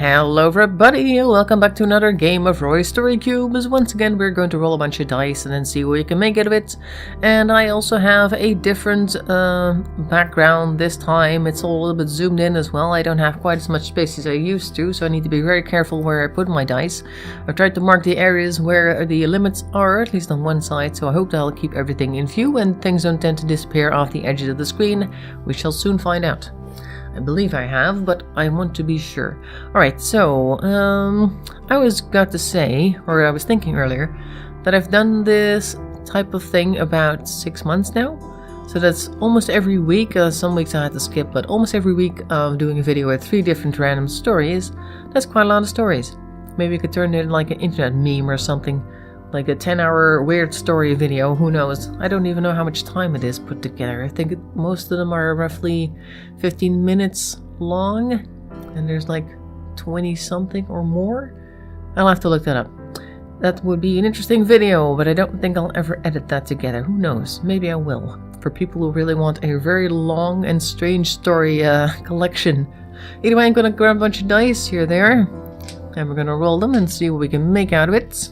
Hello everybody, welcome back to another game of Rory Story Cubes. Once again we're going to roll a bunch of dice and then see what we can make out of it. And I also have a different background this time. It's all a little bit zoomed in as well. I don't have quite as much space as I used to, so I need to be very careful where I put my dice. I've tried to mark the areas where the limits are, at least on one side, so I hope that'll keep everything in view and things don't tend to disappear off the edges of the screen. We shall soon find out. I believe I have, but I want to be sure. Alright, so, I was thinking earlier, that I've done this type of thing about 6 months now. So that's almost every week, some weeks I had to skip, but almost every week I'm doing a video with 3 different random stories. That's quite a lot of stories. Maybe I could turn it into like an internet meme or something. Like a 10-hour weird story video, who knows? I don't even know how much time it is put together. I think most of them are roughly 15 minutes long, and there's like 20-something or more. I'll have to look that up. That would be an interesting video, but I don't think I'll ever edit that together. Who knows? Maybe I will. For people who really want a very long and strange story collection. Anyway, I'm gonna grab a bunch of dice here, there, and we're gonna roll them and see what we can make out of it.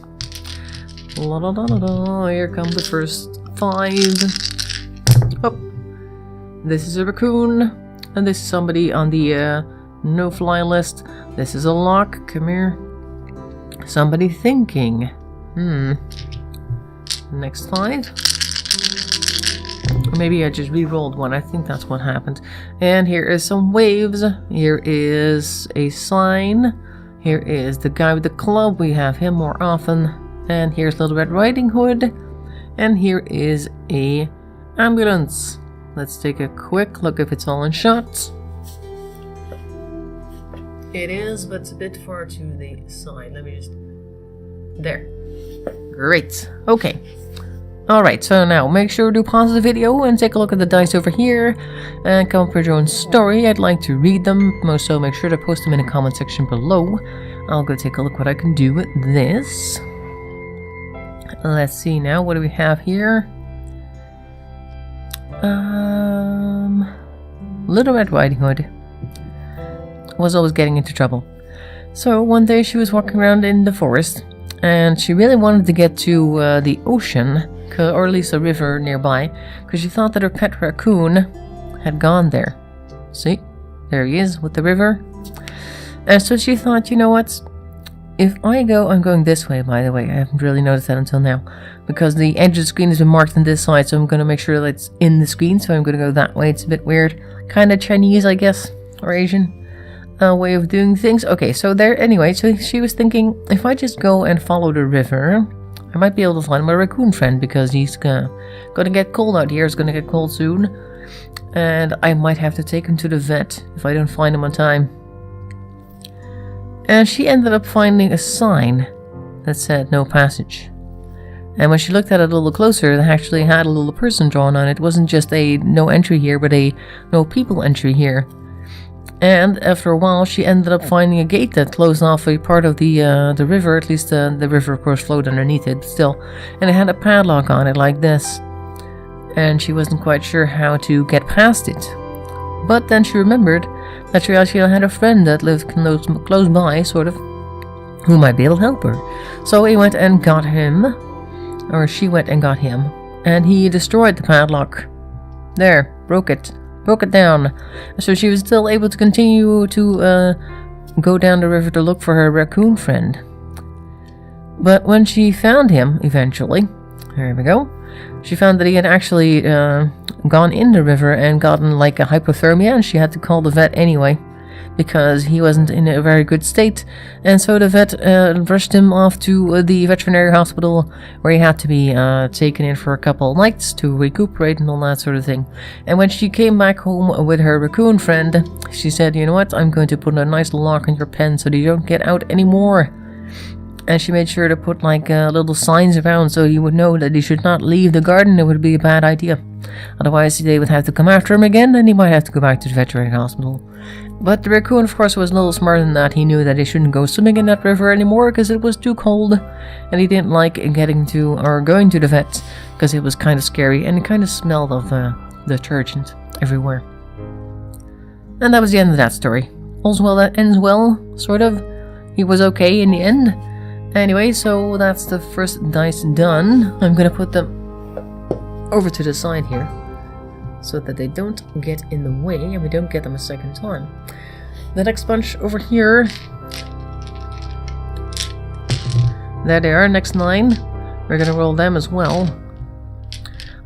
La da da da da, here comes the first 5. Oh, this is a raccoon, and this is somebody on the no-fly list. This is a lock, come here. Somebody thinking. Next 5. Or maybe I just re-rolled one, I think that's what happened. And here is some waves, here is a sign, here is the guy with the club, we have him more often. And here's Little Red Riding Hood. And here is a ambulance. Let's take a quick look if it's all in shots. It is, but it's a bit far to the side. Let me just... There. Great. Okay. Alright, so now make sure to pause the video and take a look at the dice over here. And come up with your own story. I'd like to read them. So make sure to post them in the comment section below. I'll go take a look what I can do with this. Let's see now, what do we have here? Little Red Riding Hood was always getting into trouble. So one day she was walking around in the forest, and she really wanted to get to the ocean, or at least a river nearby, because she thought that her pet raccoon had gone there. See? There he is with the river. And so she thought, you know what? If I go, I'm going this way, by the way. I haven't really noticed that until now. Because the edge of the screen has been marked on this side, so I'm going to make sure that it's in the screen. So I'm going to go that way. It's a bit weird. Kind of Chinese, I guess. Or Asian way of doing things. Okay, so there, anyway. So she was thinking, if I just go and follow the river, I might be able to find my raccoon friend. Because he's going to get cold out here. It's going to get cold soon. And I might have to take him to the vet if I don't find him on time. And she ended up finding a sign that said no passage. And when she looked at it a little closer, it actually had a little person drawn on it. It wasn't just a no entry here, but a no people entry here. And after a while, she ended up finding a gate that closed off a part of the river. At least the river, of course, flowed underneath it, but still. And it had a padlock on it like this. And she wasn't quite sure how to get past it. But then she remembered that she actually had a friend that lived close by, sort of, who might be able to help her. So he went and got him, or she went and got him, and he destroyed the padlock. There, broke it down. So she was still able to continue to go down the river to look for her raccoon friend. But when she found him, eventually, there we go, she found that he had actually gone in the river and gotten like a hypothermia, and she had to call the vet anyway because he wasn't in a very good state. And so the vet rushed him off to the veterinary hospital, where he had to be taken in for a couple of nights to recuperate and all that sort of thing. And when she came back home with her raccoon friend, she said, you know what, I'm going to put a nice lock on your pen so that you don't get out anymore. And she made sure to put like little signs around so you would know that he should not leave the garden. It would be a bad idea. Otherwise they would have to come after him again, and he might have to go back to the veterinary hospital. But the raccoon, of course, was a little smarter than that. He knew that he shouldn't go swimming in that river anymore because it was too cold. And he didn't like going to the vet because it was kind of scary, and it kind of smelled of detergent everywhere. And that was the end of that story. all's well that ends well, sort of. He was okay in the end. Anyway, so that's the first dice done. I'm gonna put them over to the side here, so that they don't get in the way and we don't get them a second time. The next bunch over here. There they are, next 9. We're gonna roll them as well.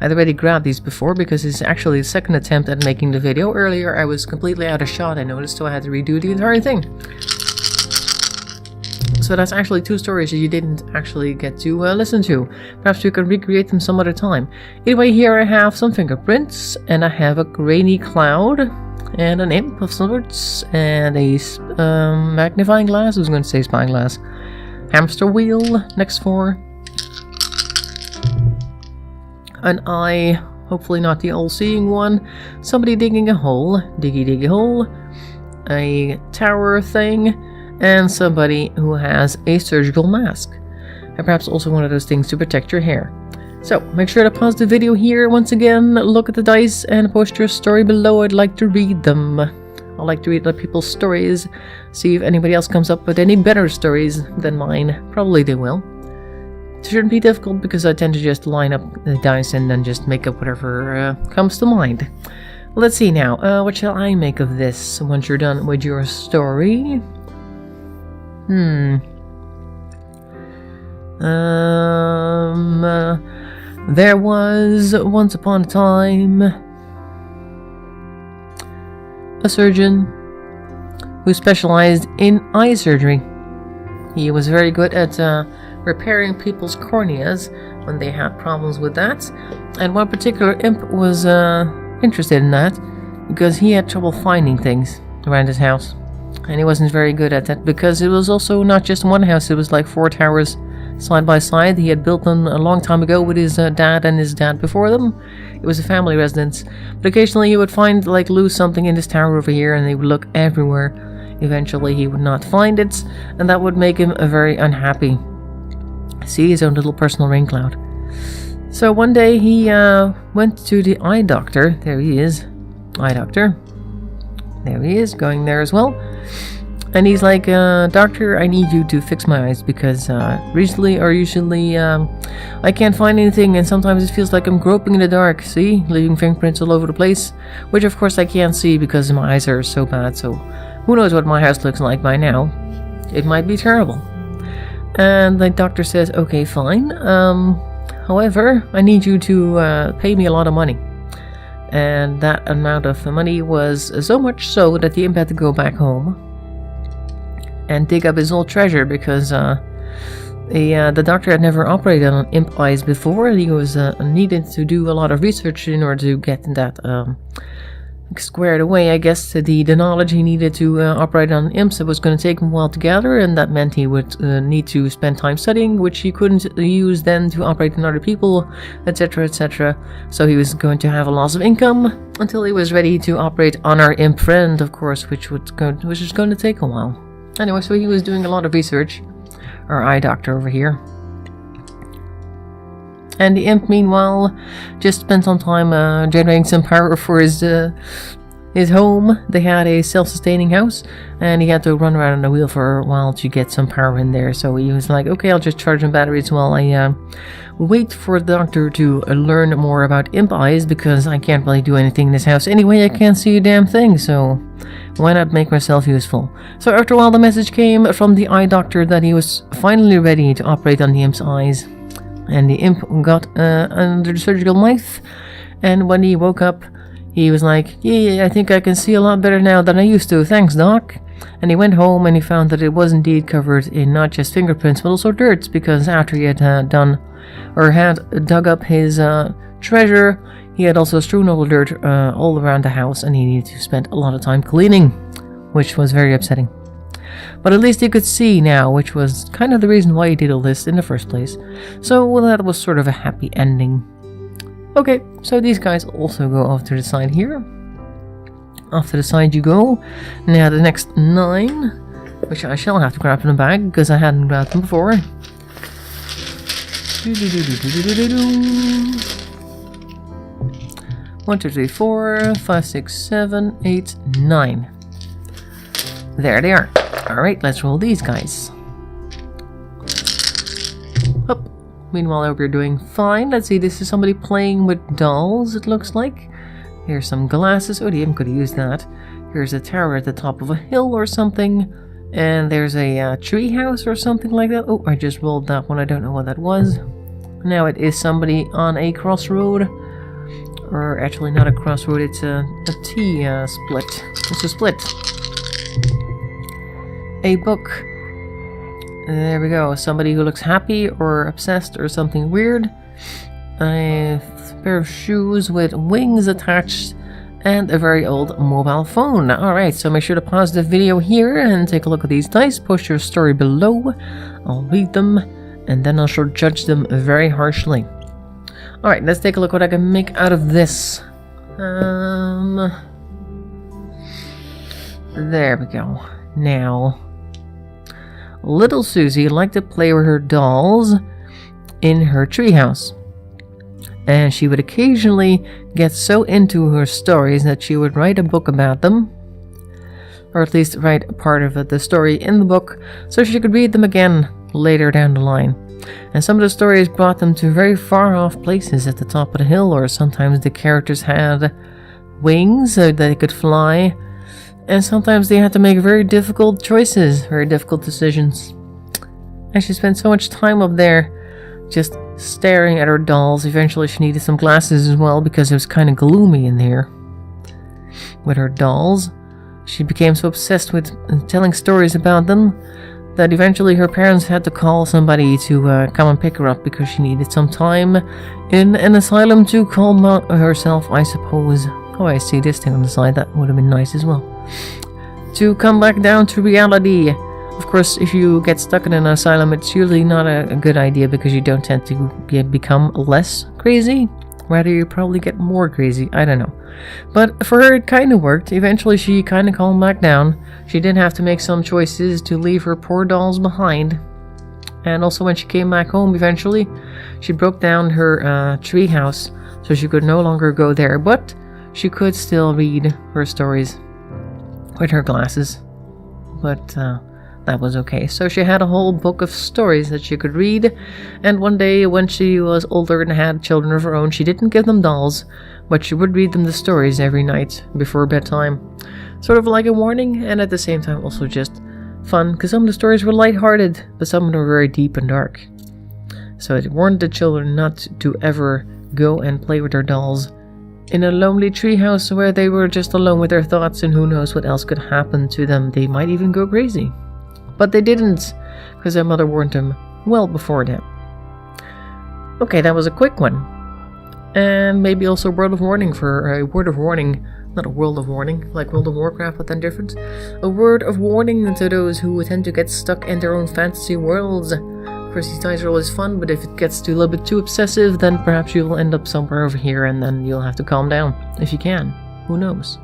I'd already grabbed these before because it's actually the second attempt at making the video. Earlier I was completely out of shot, I noticed, so I had to redo the entire thing. So that's actually 2 stories that you didn't actually get to listen to. Perhaps you can recreate them some other time. Anyway, here I have some fingerprints, and I have a grainy cloud, and an imp of sorts, and a magnifying glass. I was going to say spyglass. Hamster wheel, next 4. An eye, hopefully not the all-seeing one. Somebody digging a hole, diggy hole. A tower thing. And somebody who has a surgical mask. And perhaps also one of those things to protect your hair. So, make sure to pause the video here once again, look at the dice, and post your story below. I'd like to read them. I like to read other people's stories, see if anybody else comes up with any better stories than mine. Probably they will. It shouldn't be difficult because I tend to just line up the dice and then just make up whatever comes to mind. Let's see now, what shall I make of this once you're done with your story? There was once upon a time a surgeon who specialized in eye surgery. He was very good at repairing people's corneas when they had problems with that, and one particular imp was interested in that because he had trouble finding things around his house. And he wasn't very good at that because it was also not just one house, it was like 4 towers side by side. He had built them a long time ago with his dad and his dad before them. It was a family residence. But occasionally he would find, like, lose something in this tower over here, and they would look everywhere. Eventually he would not find it, and that would make him very unhappy. See, his own little personal rain cloud. So one day he went to the eye doctor. There he is. Eye doctor. There he is, going there as well. And he's like, doctor, I need you to fix my eyes because usually I can't find anything, and sometimes it feels like I'm groping in the dark, see? Leaving fingerprints all over the place, which of course I can't see because my eyes are so bad, so who knows what my house looks like by now. It might be terrible. And the doctor says, okay, fine. However, I need you to pay me a lot of money. And that amount of money was so much so that the imp had to go back home and dig up his old treasure because the doctor had never operated on imp eyes before. He was needed to do a lot of research in order to get that squared away. I guess the knowledge he needed to operate on imps, it was going to take him a while to gather, and that meant he would need to spend time studying, which he couldn't use then to operate on other people, etc, etc. So he was going to have a loss of income until he was ready to operate on our imp friend, of course, which was going to take a while. Anyway, so he was doing a lot of research, our eye doctor over here. And the imp, meanwhile, just spent some time generating some power for his home. They had a self-sustaining house, and he had to run around on the wheel for a while to get some power in there. So he was like, okay, I'll just charge some batteries while I wait for the doctor to learn more about imp eyes, because I can't really do anything in this house anyway. I can't see a damn thing, so why not make myself useful? So after a while, the message came from the eye doctor that he was finally ready to operate on the imp's eyes. And the imp got under the surgical knife, and when he woke up, he was like, yeah, I think I can see a lot better now than I used to, thanks doc. And he went home and he found that it was indeed covered in not just fingerprints but also dirt, because after he had dug up his treasure, he had also strewn all the dirt all around the house, and he needed to spend a lot of time cleaning, which was very upsetting. But at least he could see now, which was kind of the reason why he did all this in the first place. So, well, that was sort of a happy ending. Okay, so these guys also go off to the side here. Off to the side you go. Now the next 9, which I shall have to grab in the bag, because I hadn't grabbed them before. 1, 2, 3, 4, 5, 6, 7, 8, 9. There they are. Alright, let's roll these guys. Up. Meanwhile, we're doing fine. Let's see, this is somebody playing with dolls, it looks like. Here's some glasses. Oh, the could have used that. Here's a tower at the top of a hill or something. And there's a tree house or something like that. Oh, I just rolled that one. I don't know what that was. Now it is somebody on a crossroad. Or actually not a crossroad, it's a T-split. It's a split. A book. There we go. Somebody who looks happy or obsessed or something weird. A pair of shoes with wings attached. And a very old mobile phone. Alright, so make sure to pause the video here and take a look at these dice. Post your story below. I'll read them. And then I shall judge them very harshly. Alright, let's take a look what I can make out of this. There we go. Now, little Susie liked to play with her dolls in her treehouse. And she would occasionally get so into her stories that she would write a book about them. Or at least write a part of the story in the book so she could read them again later down the line. And some of the stories brought them to very far off places at the top of the hill, or sometimes the characters had wings so that they could fly, and sometimes they had to make very difficult choices, very difficult decisions. And she spent so much time up there just staring at her dolls. Eventually she needed some glasses as well because it was kind of gloomy in there with her dolls. She became so obsessed with telling stories about them that eventually her parents had to call somebody to come and pick her up because she needed some time in an asylum to calm herself, I suppose. Oh, I see this thing on the side. That would have been nice as well. To come back down to reality. Of course, if you get stuck in an asylum, it's usually not a good idea because you don't tend to become less crazy. Rather, you probably get more crazy. I don't know. But for her, it kind of worked. Eventually, she kind of calmed back down. She did have to make some choices to leave her poor dolls behind. And also, when she came back home, eventually, she broke down her tree house, so she could no longer go there. But she could still read her stories with her glasses. But that was okay. So she had a whole book of stories that she could read, and one day when she was older and had children of her own, she didn't give them dolls, but she would read them the stories every night before bedtime. Sort of like a warning, and at the same time also just fun, because some of the stories were lighthearted, but some of them were very deep and dark. So it warned the children not to ever go and play with their dolls in a lonely treehouse where they were just alone with their thoughts, and who knows what else could happen to them. They might even go crazy. But they didn't, because their mother warned them well before that. Okay, that was a quick one. And maybe also a word of warning not a world of warning, like World of Warcraft, but then different. A word of warning to those who tend to get stuck in their own fantasy worlds. Of course, these dice are always fun, but if it gets a little bit too obsessive, then perhaps you'll end up somewhere over here, and then you'll have to calm down, if you can. Who knows?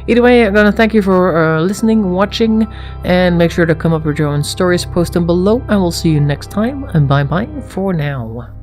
Either way, I'm gonna thank you for listening, watching, and make sure to come up with your own stories, post them below. I will see you next time, and bye bye for now.